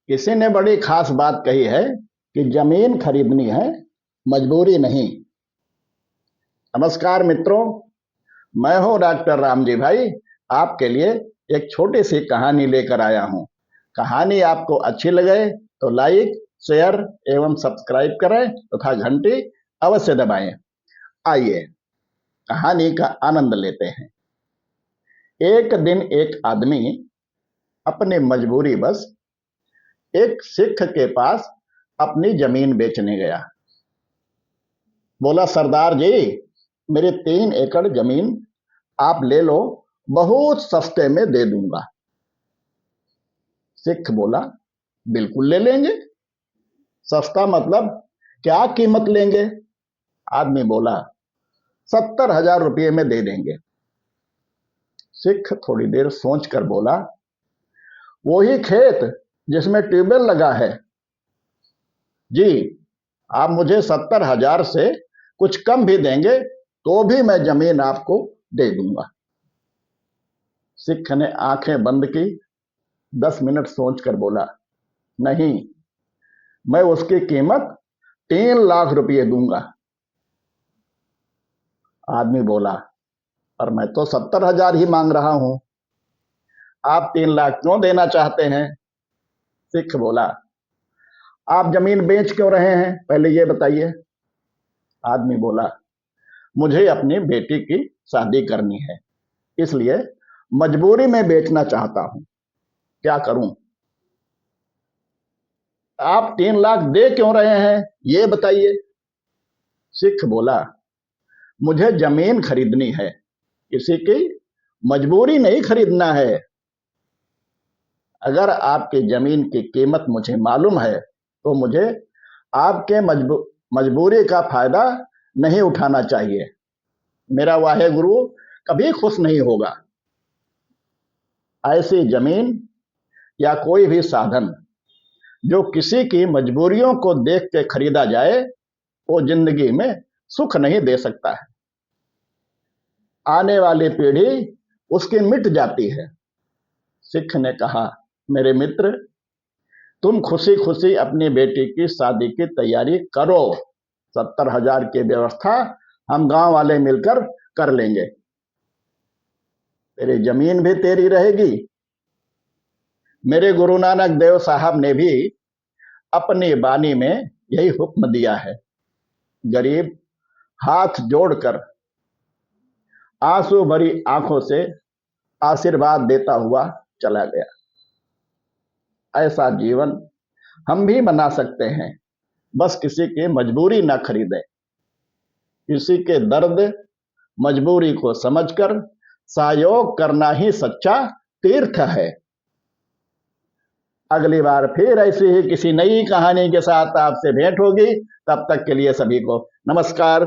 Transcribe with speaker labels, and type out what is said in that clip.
Speaker 1: किसी ने बड़ी खास बात कही है कि जमीन खरीदनी है, मजबूरी नहीं। नमस्कार मित्रों, मैं हूं डॉक्टर रामजी भाई। आपके लिए एक छोटी सी कहानी लेकर आया हूं। कहानी आपको अच्छी लगे तो लाइक, शेयर एवं सब्सक्राइब करें तथा घंटी अवश्य दबाएं। आइए कहानी का आनंद लेते हैं। एक दिन एक आदमी अपनी मजबूरी बस एक सिख के पास अपनी जमीन बेचने गया। बोला, सरदार जी, मेरी 3 एकड़ जमीन आप ले लो, बहुत सस्ते में दे दूंगा। सिख बोला, बिल्कुल ले लेंगे। सस्ता मतलब क्या कीमत लेंगे? आदमी बोला, 70,000 रुपये में दे देंगे। सिख थोड़ी देर सोच कर बोला, वही खेत जिसमें ट्यूबवेल लगा है? जी, आप मुझे 70,000 से कुछ कम भी देंगे तो भी मैं जमीन आपको दे दूंगा। सिख ने आंखें बंद की, 10 मिनट सोचकर बोला, नहीं, मैं उसकी कीमत 3 लाख रुपये दूंगा। आदमी बोला, और मैं तो 70,000 ही मांग रहा हूं, आप 3 लाख क्यों देना चाहते हैं? सिख बोला, आप जमीन बेच क्यों रहे हैं, पहले ये बताइए। आदमी बोला, मुझे अपनी बेटी की शादी करनी है, इसलिए मजबूरी में बेचना चाहता हूं, क्या करूं? आप 3 लाख दे क्यों रहे हैं, ये बताइए। सिख बोला, मुझे जमीन खरीदनी है, किसी की मजबूरी नहीं खरीदना है। अगर आपकी जमीन की कीमत मुझे मालूम है तो मुझे आपके मजबूरी का फायदा नहीं उठाना चाहिए। मेरा वाहे गुरु कभी खुश नहीं होगा। ऐसी जमीन या कोई भी साधन जो किसी की मजबूरियों को देख के खरीदा जाए, वो जिंदगी में सुख नहीं दे सकता है। आने वाली पीढ़ी उसकी मिट जाती है। सिख ने कहा, मेरे मित्र, तुम खुशी खुशी अपनी बेटी की शादी की तैयारी करो। 70,000 की व्यवस्था हम गांव वाले मिलकर कर लेंगे। तेरी जमीन भी तेरी रहेगी। मेरे गुरु नानक देव साहब ने भी अपनी बानी में यही हुक्म दिया है। गरीब हाथ जोड़कर आंसू भरी आंखों से आशीर्वाद देता हुआ चला गया। ऐसा जीवन हम भी बना सकते हैं, बस किसी की मजबूरी ना खरीदें। किसी के दर्द मजबूरी को समझकर सहयोग करना ही सच्चा तीर्थ है। अगली बार फिर ऐसी ही किसी नई कहानी के साथ आपसे भेंट होगी। तब तक के लिए सभी को नमस्कार।